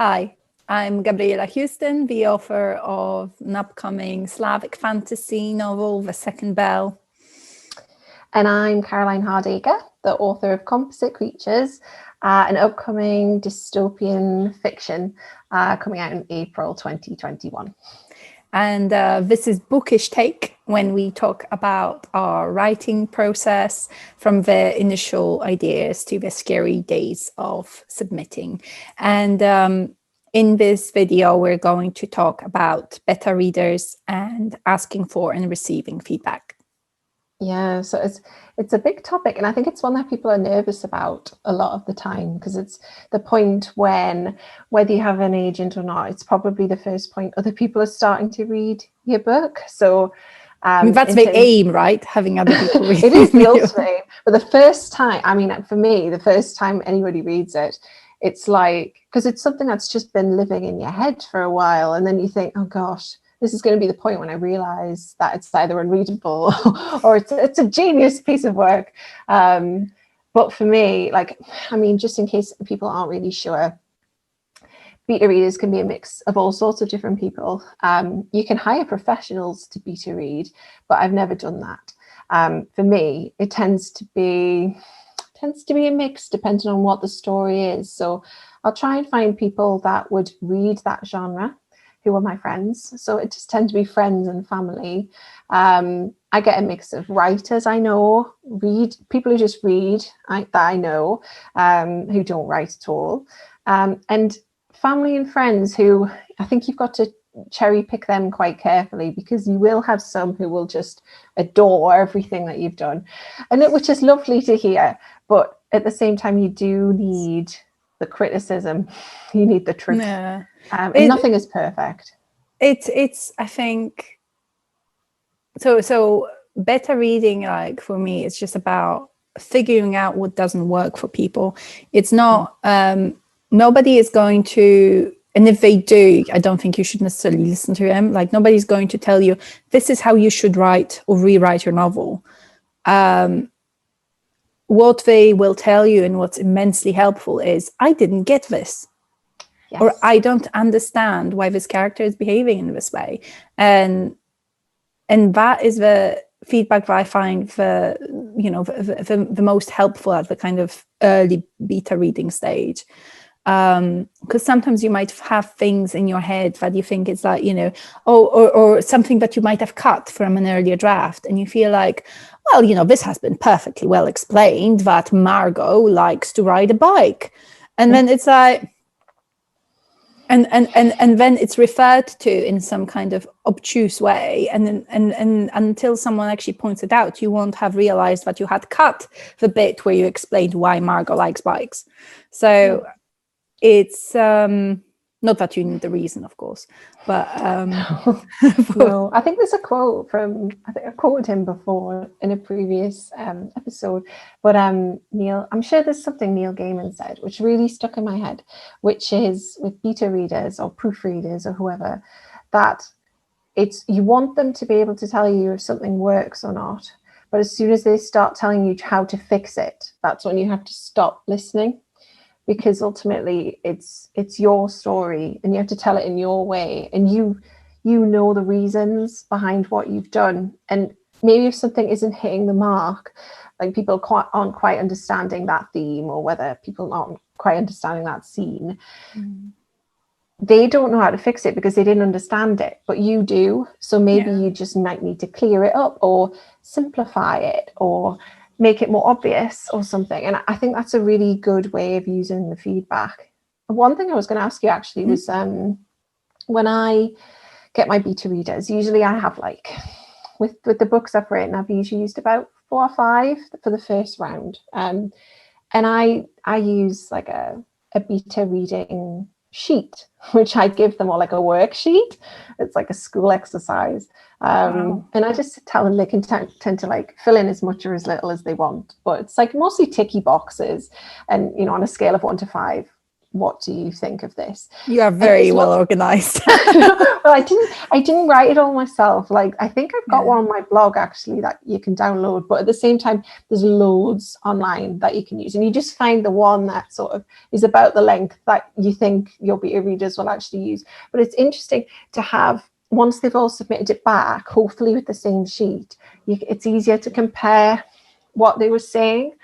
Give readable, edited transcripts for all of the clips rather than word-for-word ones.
Hi, I'm Gabriela Houston, the author of an upcoming Slavic fantasy novel, The Second Bell. And I'm Caroline Hardaker, the author of Composite Creatures, an upcoming dystopian fiction coming out in April 2021. And this is Bookish Take, when we talk about our writing process from the initial ideas to the scary days of submitting. And in this video, we're going to talk about beta readers and asking for and receiving feedback. Yeah, so it's a big topic, and I think it's one that people are nervous about a lot of the time, because it's the point when, whether you have an agent or not, it's probably the first point other people are starting to read your book. So that's the aim, right? Having other people read it is the ultimate aim. But the first time, I mean, for me, the first time anybody reads it, it's like, because it's something that's just been living in your head for a while, and then you think, oh gosh, this is going to be the point when I realize that it's either unreadable or it's a genius piece of work. But for me, like, I mean, just in case people aren't really sure, beta readers can be a mix of all sorts of different people. You can hire professionals to beta read, but I've never done that. For me, it tends to be a mix depending on what the story is. So I'll try and find people that would read that genre, who are my friends. So it just tends to be friends and family. I get a mix of writers I know, people who just read that I know, who don't write at all. And family and friends who, I think you've got to cherry pick them quite carefully, because you will have some who will just adore everything that you've done, which is lovely to hear. But at the same time, you do need the criticism, you need the truth. Yeah. Nothing is perfect. It's I think so beta reading, like, for me, it's just about figuring out what doesn't work for people. It's not nobody is going to, and if they do, I don't think you should necessarily listen to them. Like, nobody's going to tell you this is how you should write or rewrite your novel. What they will tell you, and what's immensely helpful, is I didn't get this. Yes. Or I don't understand why this character is behaving in this way. And that is the feedback that I find the most helpful at the kind of early beta reading stage. Because sometimes you might have things in your head that you think it's like, or something that you might have cut from an earlier draft, and you feel like, well, this has been perfectly well explained that Margot likes to ride a bike. And then it's like, and then it's referred to in some kind of obtuse way, and until someone actually points it out, you won't have realized that you had cut the bit where you explained why Margot likes bikes. So it's not that you need the reason, of course, but no. I think there's a quote I think I quoted him before in a previous episode, but Neil, I'm sure there's something Neil Gaiman said which really stuck in my head, which is, with beta readers or proofreaders or whoever, that you want them to be able to tell you if something works or not, but as soon as they start telling you how to fix it, that's when you have to stop listening. Because ultimately it's your story, and you have to tell it in your way, and you know the reasons behind what you've done. And maybe if something isn't hitting the mark, like people aren't quite understanding that theme, or whether people aren't quite understanding that scene, they don't know how to fix it because they didn't understand it, but you do. So maybe you just might need to clear it up, or simplify it, or make it more obvious or something. And I think that's a really good way of using the feedback. One thing I was going to ask you actually was, when I get my beta readers, usually I have, like, with the books I've written, I've usually used about 4 or 5 for the first round. And I use like a beta reading sheet, which I give them, or like a worksheet. It's like a school exercise. And I just tell them they can tend to like fill in as much or as little as they want, but it's like mostly ticky boxes, and on a scale of 1 to 5, what do you think of this? You are very well organized. Well, I didn't write it all myself. Like, I think I've got one on my blog actually that you can download, but at the same time there's loads online that you can use, and you just find the one that sort of is about the length that you think your beta readers will actually use. But it's interesting to have, once they've all submitted it back, hopefully with the same sheet, it's easier to compare what they were saying.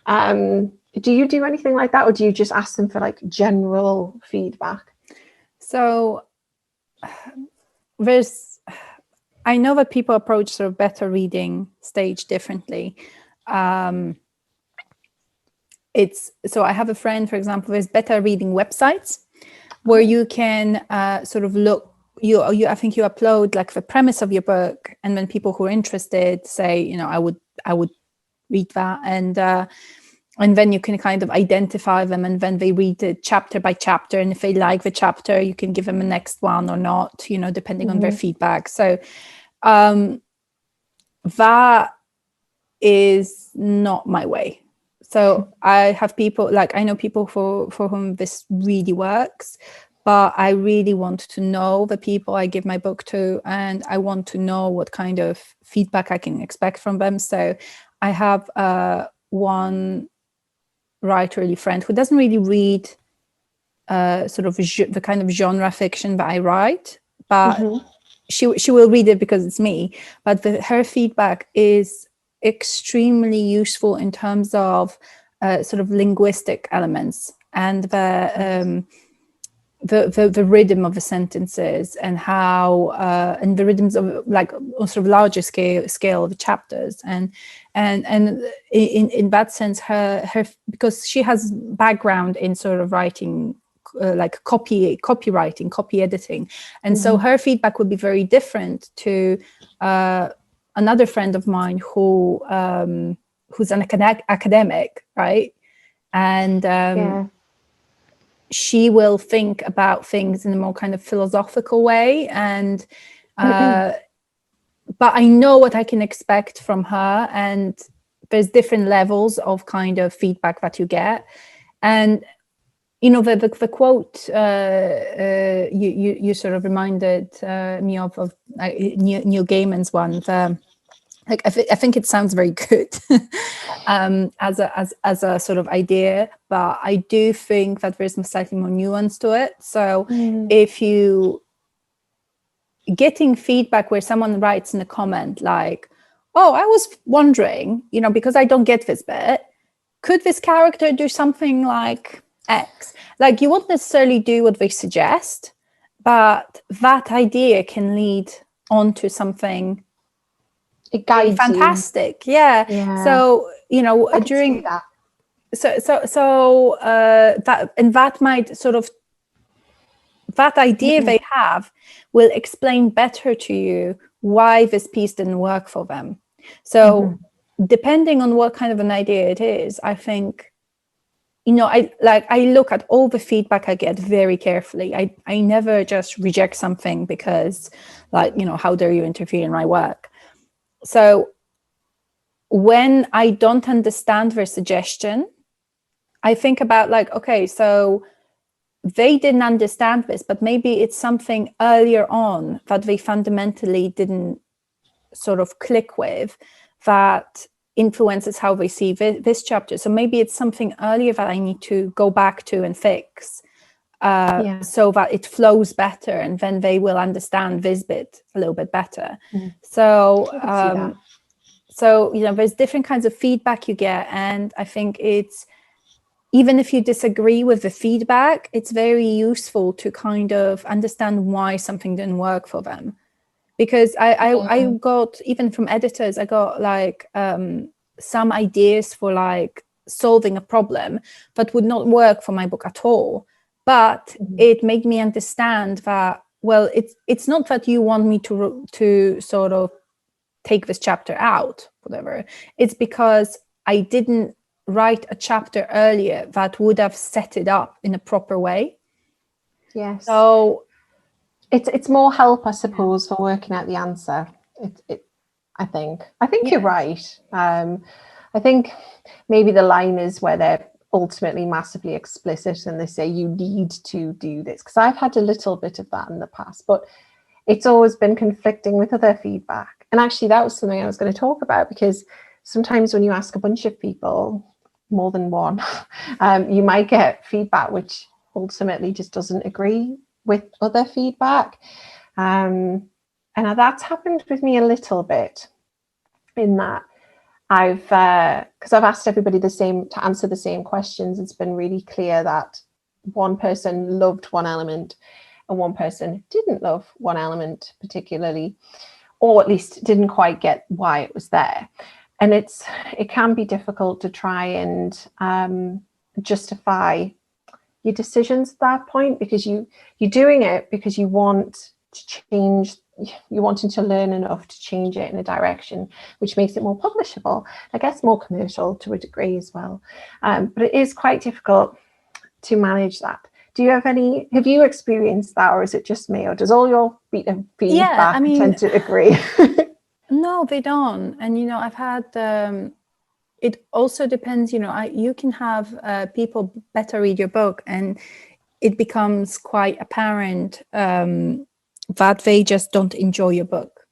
Do you do anything like that, or do you just ask them for like general feedback? So I know that people approach sort of beta reading stage differently. So I have a friend, for example, there's beta reading websites where you can sort of look. I think you upload like the premise of your book, and then people who are interested say, I would read that, and then you can kind of identify them, and then they read it chapter by chapter, and if they like the chapter, you can give them a next one or not, depending on their feedback. So that is not my way. So I have people, like, I know people for whom this really works, but I really want to know the people I give my book to, and I want to know what kind of feedback I can expect from them. So I have one writerly friend who doesn't really read sort of the kind of genre fiction that I write, but she will read it because it's me. But her feedback is extremely useful in terms of sort of linguistic elements and the rhythm of the sentences, and how and the rhythms of like sort of larger scale of the chapters, and in that sense, her because she has background in sort of writing like copywriting, copy editing, and so her feedback would be very different to another friend of mine who's an academic, right? And she will think about things in a more kind of philosophical way, and but I know what I can expect from her, and there's different levels of kind of feedback that you get. And the quote you sort of reminded me of Neil Gaiman's one. I think it sounds very good as a sort of idea, but I do think that there's slightly more nuance to it. So if you getting feedback where someone writes in a comment like, "Oh, I was wondering, because I don't get this bit, could this character do something like X?" Like, you won't necessarily do what they suggest, but that idea can lead on to something. It guides fantastic. you. Yeah. So during that. So that might sort of, that idea they have will explain better to you why this piece didn't work for them. So depending on what kind of an idea it is, I think, I look at all the feedback I get very carefully. I never just reject something because, how dare you interfere in my work? So when I don't understand their suggestion, I think about okay, so they didn't understand this, but maybe it's something earlier on that they fundamentally didn't sort of click with that influences how they see this chapter. So maybe it's something earlier that I need to go back to and fix so that it flows better, and then they will understand this bit a little bit better. So there's different kinds of feedback you get, and I think it's, even if you disagree with the feedback, it's very useful to kind of understand why something didn't work for them. Because I got, even from editors, I got some ideas for solving a problem that would not work for my book at all. But it made me understand that, well, it's not that you want me to sort of take this chapter out, whatever. It's because I didn't write a chapter earlier that would have set it up in a proper way. Yes. So it's more help, I suppose, for working out the answer. I think you're right. I think maybe the line is where they're ultimately massively explicit and they say you need to do this, because I've had a little bit of that in the past, but it's always been conflicting with other feedback. And actually that was something I was going to talk about, because sometimes when you ask a bunch of people, more than one, you might get feedback which ultimately just doesn't agree with other feedback. And that's happened with me a little bit, in that because I've asked everybody to answer the same questions. It's been really clear that one person loved one element and one person didn't love one element particularly, or at least didn't quite get why it was there. And it can be difficult to try and justify your decisions at that point, because you're doing it because you want to change, you're wanting to learn enough to change it in a direction which makes it more publishable, I guess more commercial to a degree as well. But it is quite difficult to manage that. Have you experienced that, or is it just me, or does all your feedback tend to agree? No, they don't. And, I've had, it also depends, you can have people better read your book and it becomes quite apparent that they just don't enjoy your book.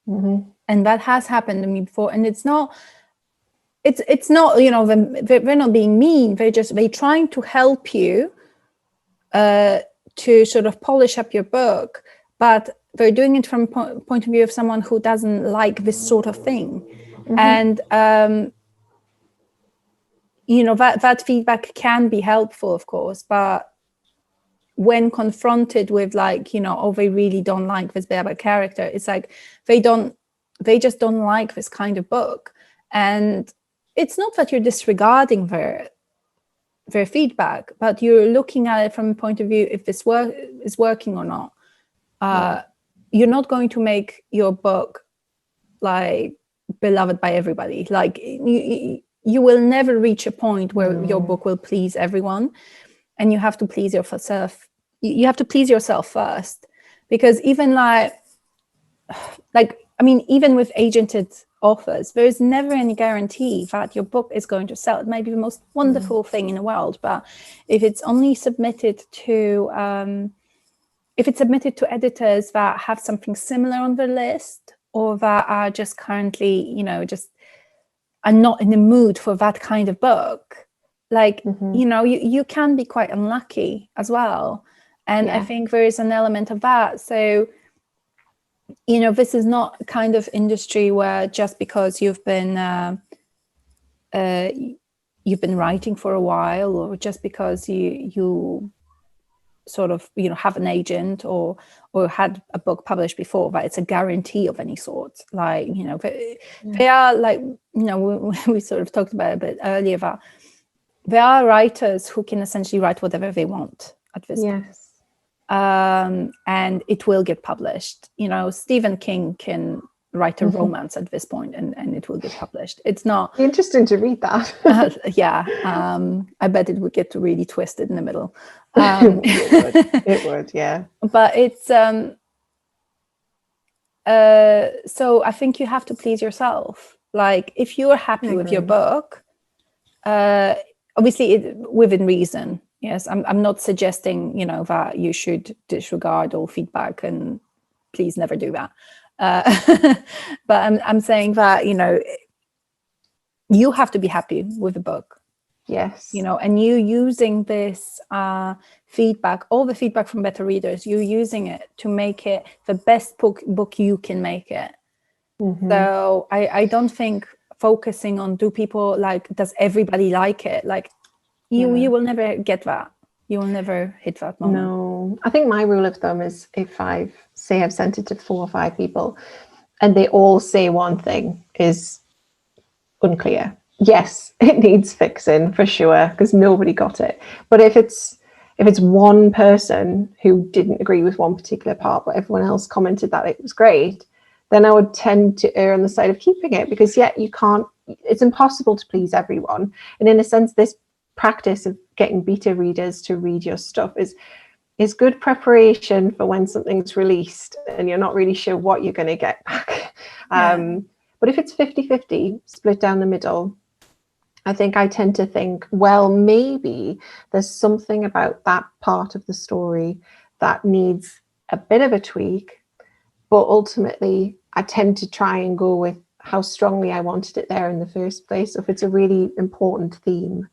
Mm-hmm. And that has happened to me before. And it's not, they're not being mean. They're trying to help you to sort of polish up your book, but they're doing it from a point of view of someone who doesn't like this sort of thing. Mm-hmm. And, that feedback can be helpful, of course, but when confronted with they really don't like this bit about character, it's like they just don't like this kind of book. And it's not that you're disregarding their feedback, but you're looking at it from a point of view if this is working or not. You're not going to make your book beloved by everybody. You will never reach a point where your book will please everyone. And you have to please yourself. You have to please yourself first, because even even with agented authors, there is never any guarantee that your book is going to sell. It might be the most wonderful thing in the world, but if it's only submitted to editors that have something similar on the list, or that are just currently, just are not in the mood for that kind of book, you can be quite unlucky as well. And I think there is an element of that. So, this is not a kind of industry where just because you've been writing for a while, or just because you sort of have an agent or had a book published before, that it's a guarantee of any sort. They are we sort of talked about it a bit earlier, that there are writers who can essentially write whatever they want at this point. And it will get published. Stephen King can write a romance at this point and it will get published. It's not interesting to read that. I bet it would get really twisted in the middle. It would, yeah. But it's so I think you have to please yourself. If you're happy with your book, obviously within reason. Yes, I'm not suggesting, that you should disregard all feedback, and please never do that. But I'm saying that, you have to be happy with the book. Yes. And you using this feedback, all the feedback from beta readers, you're using it to make it the best book you can make it. Mm-hmm. So I don't think focusing on does everybody like it? You will never get that. You will never hit that moment. No, I think my rule of thumb is if I've sent it to 4 or 5 people and they all say one thing is unclear. Yes, it needs fixing for sure, because nobody got it. But if it's one person who didn't agree with one particular part, but everyone else commented that it was great, then I would tend to err on the side of keeping it, because it's impossible to please everyone. And in a sense, this practice of getting beta readers to read your stuff is good preparation for when something's released and you're not really sure what you're going to get back. But if it's 50-50 split down the middle, I think I tend to think, well, maybe there's something about that part of the story that needs a bit of a tweak, but ultimately I tend to try and go with how strongly I wanted it there in the first place. So if it's a really important theme,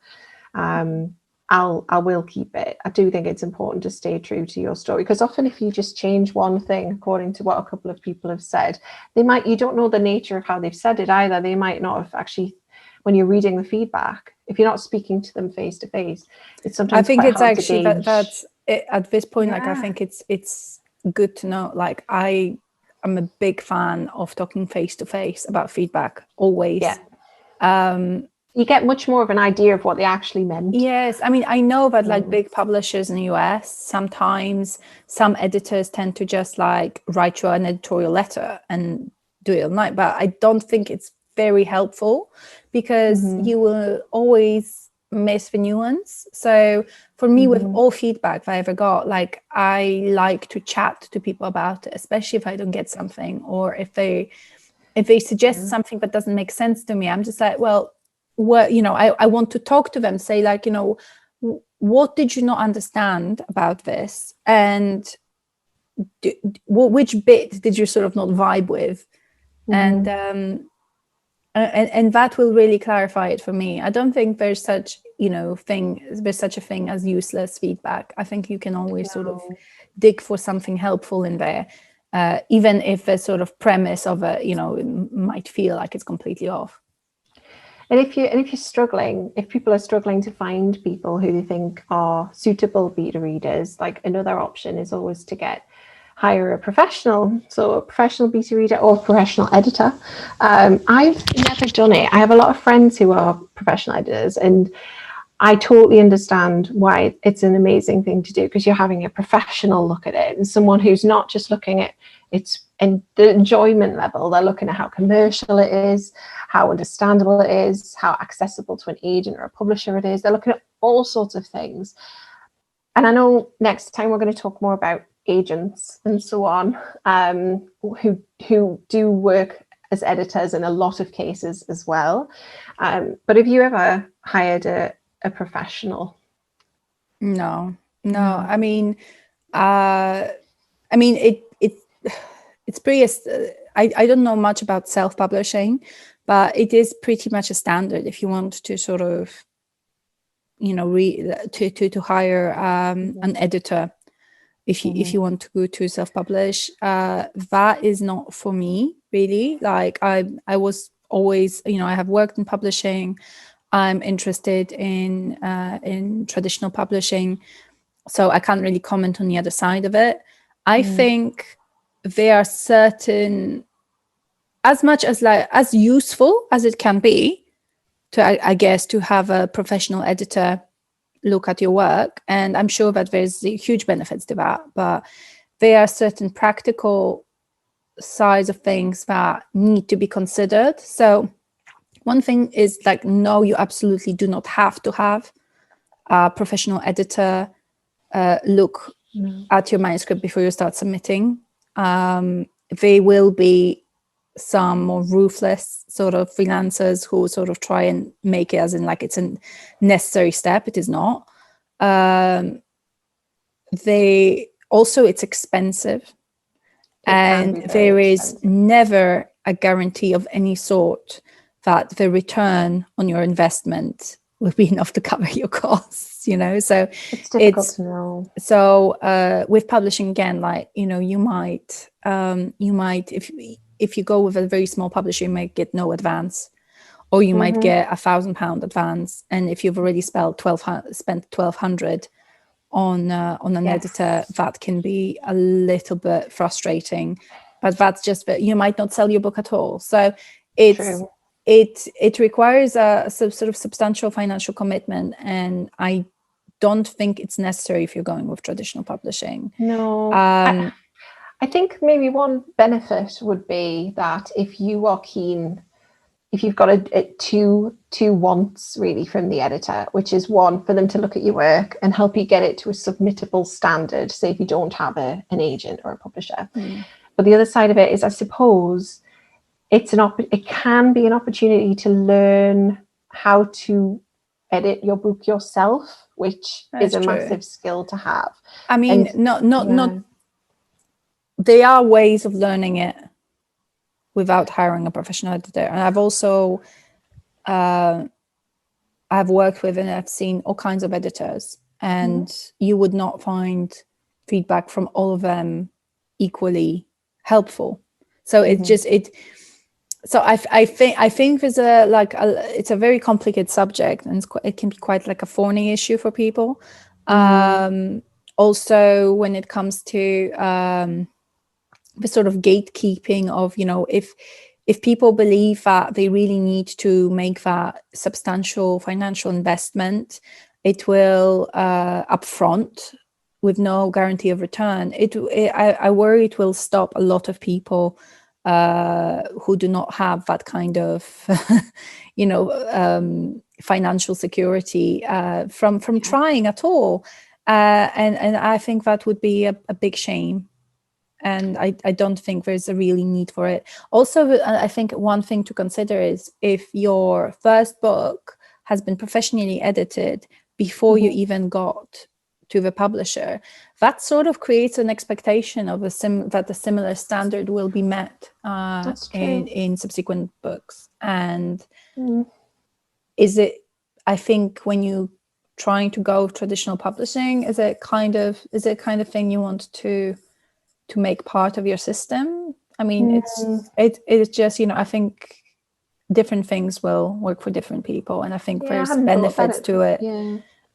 I will keep it. I do think it's important to stay true to your story, because often if you just change one thing, according to what a couple of people have said, you don't know the nature of how they've said it either. They might not have actually, when you're reading the feedback, if you're not speaking to them face to face, it's sometimes I think quite it's hard actually to gauge. that's it, at this point. Like, I think it's good to know. Like, I'm a big fan of talking face to face about feedback always. You get much more of an idea of what they actually meant. Yes, I mean, I know that like big publishers in the US, sometimes some editors tend to just like write you an editorial letter and do it all night, but I don't think it's very helpful, because you will always miss the nuance. So for me, with all feedback that I ever got, like, I like to chat to people about it, especially if I don't get something, or if they suggest something that doesn't make sense to me. I'm just like, well, what, you know, I want to talk to them, say like, you know, what did you not understand about this, and which bit did you sort of not vibe with, and that will really clarify it for me. I don't think there's such a thing as useless feedback. I think you can always sort of dig for something helpful in there, even if the sort of premise of it, you know, might feel like it's completely off. And if you're struggling, if people are struggling to find people who they think are suitable beta readers, like, another option is always to hire a professional, so a professional beta reader or professional editor. I've never done it. I have a lot of friends who are professional editors, and I totally understand why it's an amazing thing to do, because you're having a professional look at it, and someone who's not just looking at its and the enjoyment level. They're looking at how commercial it is, how understandable it is, how accessible to an agent or a publisher it is. They're looking at all sorts of things. And I know next time we're going to talk more about agents and so on, who do work as editors in a lot of cases as well. But have you ever hired a professional? No. I mean, it's pretty. I don't know much about self-publishing, but it is pretty much a standard if you want to sort of, you know, to hire an editor. If you want to go to self-publish, that is not for me really. Like, I was always, you know, I have worked in publishing. I'm interested in traditional publishing, so I can't really comment on the other side of it. I think there are certain, as much as like as useful as it can be to, I guess, to have a professional editor look at your work, and I'm sure that there's huge benefits to that, but there are certain practical sides of things that need to be considered. So one thing is like, no, you absolutely do not have to have a professional editor look at your manuscript before you start submitting. There will be some more ruthless sort of freelancers who sort of try and make it as in like it's a necessary step. It is not. It's expensive, and there is never a guarantee of any sort that the return on your investment will be enough to cover your costs, you know. So it's difficult to know. So with publishing, again, like, you know, you might if you go with a very small publisher, you might get no advance, or you might get £1,000 advance, and if you've already spent £1,200 on an editor, that can be a little bit frustrating. But that's just that you might not sell your book at all. So it requires a sort of substantial financial commitment, and I don't think it's necessary if you're going with traditional publishing. No. I think maybe one benefit would be that if you are keen, if you've got two wants really from the editor, which is one, for them to look at your work and help you get it to a submittable standard, say if you don't have an agent or a publisher. But the other side of it is, I suppose, it can be an opportunity to learn how to edit your book yourself, which is a true. massive skill to have. I mean, not there are ways of learning it without hiring a professional editor. And I've also I've worked with and I've seen all kinds of editors, and you would not find feedback from all of them equally helpful. So it's just so I think there's it's a very complicated subject, and it can be quite like a thorny issue for people. Also, when it comes to the sort of gatekeeping of, you know, if people believe that they really need to make that substantial financial investment, it will upfront with no guarantee of return. I worry it will stop a lot of people who do not have that kind of, you know, financial security from trying at all. And I think that would be a big shame. And I don't think there's a really need for it. Also, I think one thing to consider is if your first book has been professionally edited before you even got to the publisher, that sort of creates an expectation of that a similar standard will be met in subsequent books. And is it, I think when you trying to go traditional publishing, is it kind of thing you want to make part of your system? I mean, it's just, you know, I think different things will work for different people, and I think there's benefits to it.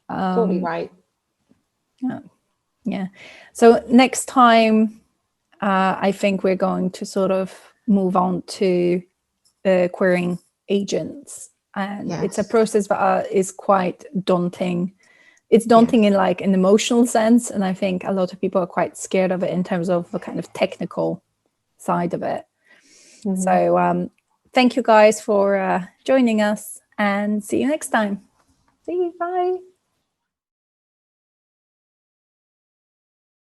Totally right. Yeah. So next time, I think we're going to sort of move on to querying agents, and it's a process that is quite daunting. It's daunting in like an emotional sense, and I think a lot of people are quite scared of it in terms of the kind of technical side of it. So thank you guys for joining us, and see you next time. See you. Bye.